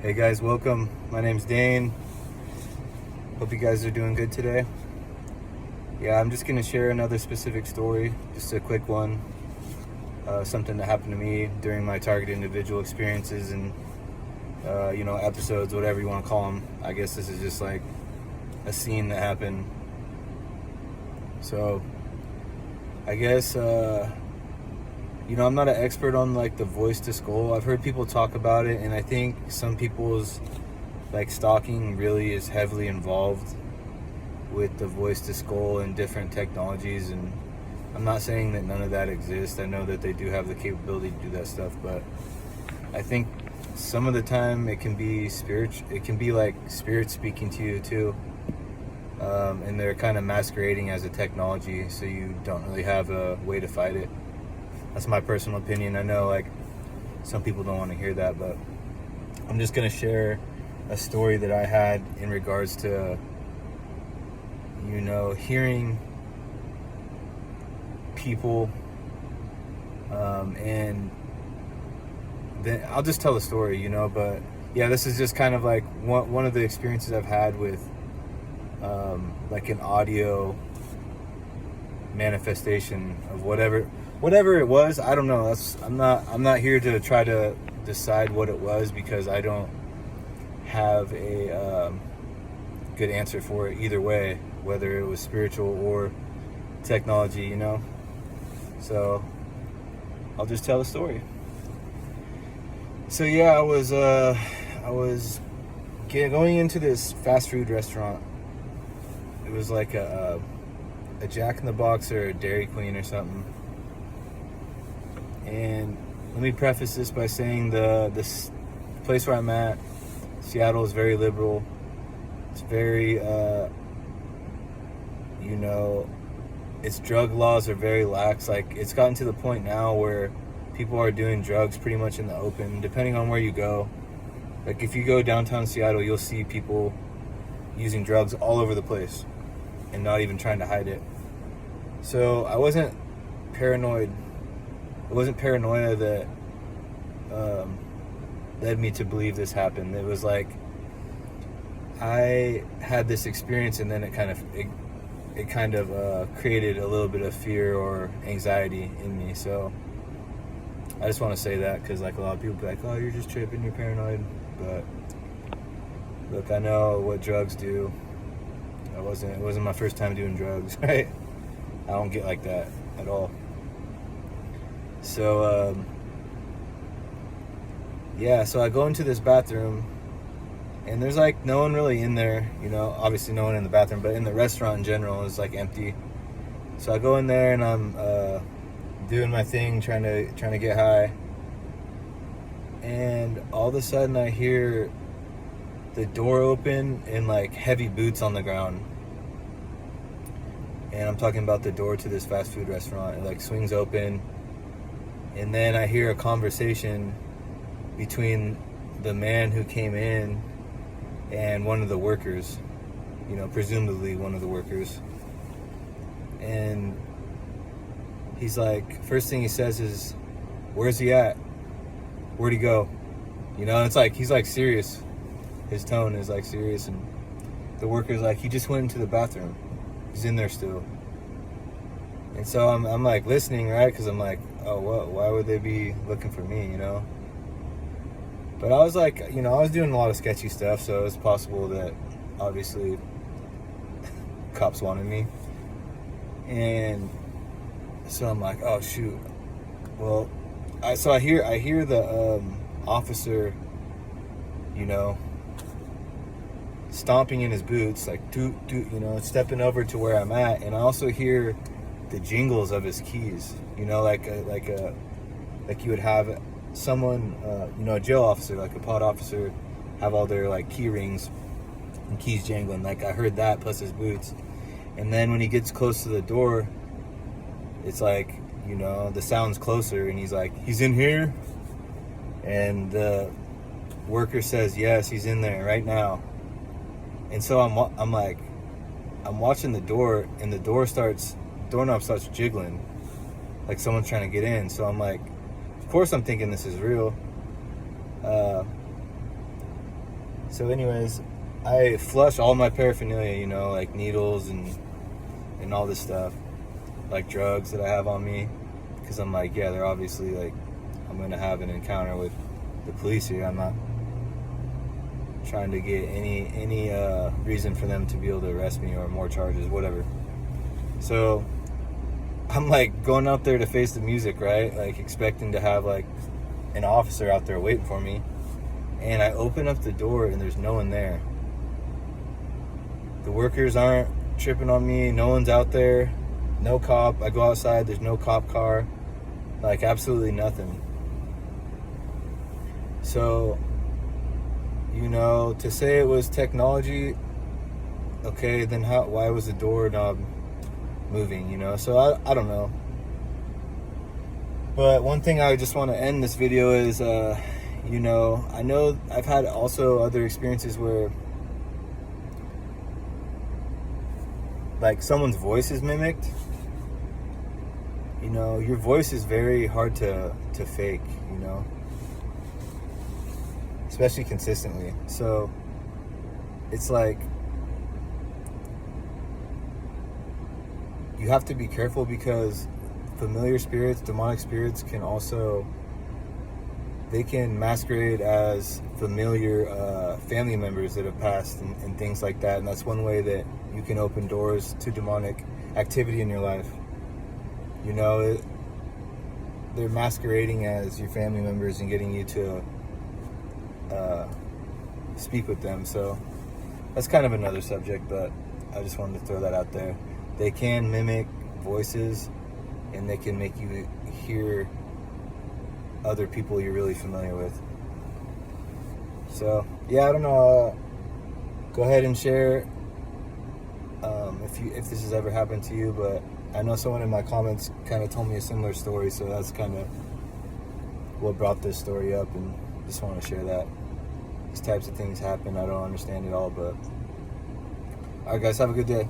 Hey guys, welcome. My name's Dane. Hope you guys are doing good today. Yeah, I'm just going to share another specific story, just a quick one. Something that happened to me during my target individual experiences and, episodes, whatever you want to call them. I guess this is just like a scene that happened. So, I guess, I'm not an expert on like the voice to skull. I've heard people talk about it, and I think some people's like stalking really is heavily involved with the voice to skull and different technologies. And I'm not saying that none of that exists. I know that they do have the capability to do that stuff, but I think some of the time it can be it can be like spirit speaking to you too. And they're kind of masquerading as a technology, so you don't really have a way to fight it. That's my personal opinion. I know like some people don't want to hear that, but I'm just going to share a story that I had in regards to, hearing people, and then I'll just tell the story, but yeah, this is just kind of like one of the experiences I've had with like an audio manifestation of whatever it was. I don't know. I'm not here to try to decide what it was, because I don't have a good answer for it either way, whether it was spiritual or technology, So I'll just tell the story. So yeah, I was going into this fast food restaurant. It was like a Jack in the Box or a Dairy Queen or something. And let me preface this by saying this place where I'm at, Seattle, is very liberal. It's very, its drug laws are very lax. Like, it's gotten to the point now where people are doing drugs pretty much in the open, depending on where you go. Like, if you go downtown Seattle, you'll see people using drugs all over the place and not even trying to hide it. So I wasn't paranoid. It wasn't paranoia that led me to believe this happened. It was like I had this experience, and then it kind of created a little bit of fear or anxiety in me. So I just want to say that, because like a lot of people be like, "Oh, you're just tripping, you're paranoid." But look, I know what drugs do. It wasn't my first time doing drugs, right? I don't get like that at all. So, so I go into this bathroom, and there's like no one really in there, obviously no one in the bathroom, but in the restaurant in general is like empty. So I go in there, and I'm doing my thing, trying to get high, and all of a sudden I hear the door open and like heavy boots on the ground. And I'm talking about the door to this fast food restaurant. It like swings open, and then I hear a conversation between the man who came in and one of the workers, presumably one of the workers. And he's like, first thing he says is, "Where's he at? Where'd he go?" And it's like, he's like serious. His tone is like serious. And the worker's like, "He just went into the bathroom. He's in there still." And so I'm like listening, right? Because I'm like, oh, what? Why would they be looking for me, But I was like, I was doing a lot of sketchy stuff, so it was possible that obviously cops wanted me. And so I'm like, oh shoot. Well, I hear the officer, stomping in his boots, like stepping over to where I'm at, and I also hear the jingles of his keys, like you would have someone, a jail officer, like a pod officer, have all their like key rings and keys jangling. Like I heard that plus his boots. And then when he gets close to the door, it's like, the sound's closer, and he's like, "He's in here?" And the worker says, "Yes, he's in there right now." And so I'm watching the door, and the doorknob starts jiggling, like someone's trying to get in. So I'm like, of course I'm thinking this is real. So anyways, I flush all my paraphernalia, you know, like needles and all this stuff, like drugs that I have on me, because I'm like, yeah, they're obviously like, I'm gonna have an encounter with the police here. I'm not trying to get any reason for them to be able to arrest me or more charges, whatever. So I'm like going out there to face the music, right? Like expecting to have like an officer out there waiting for me. And I open up the door and there's no one there. The workers aren't tripping on me. No one's out there. No cop. I go outside. There's no cop car. Like absolutely nothing. So, you know, to say it was technology, okay, then why was the doorknob moving, you know? So I don't know. But one thing I just want to end this video is, you know, I know I've had also other experiences where like someone's voice is mimicked. You know, your voice is very hard to fake, you know, especially consistently. So it's like you have to be careful, because familiar spirits, demonic spirits can also, they can masquerade as familiar family members that have passed and things like that. And that's one way that you can open doors to demonic activity in your life. You know, they're masquerading as your family members and getting you to speak with them. So that's kind of another subject, but I just wanted to throw that out there. They can mimic voices, and they can make you hear other people you're really familiar with. So yeah, I don't know. Go ahead and share if this has ever happened to you. But I know someone in my comments kind of told me a similar story, so that's kind of what brought this story up, and just want to share that. These types of things happen. I don't understand it all, but all right, guys, have a good day.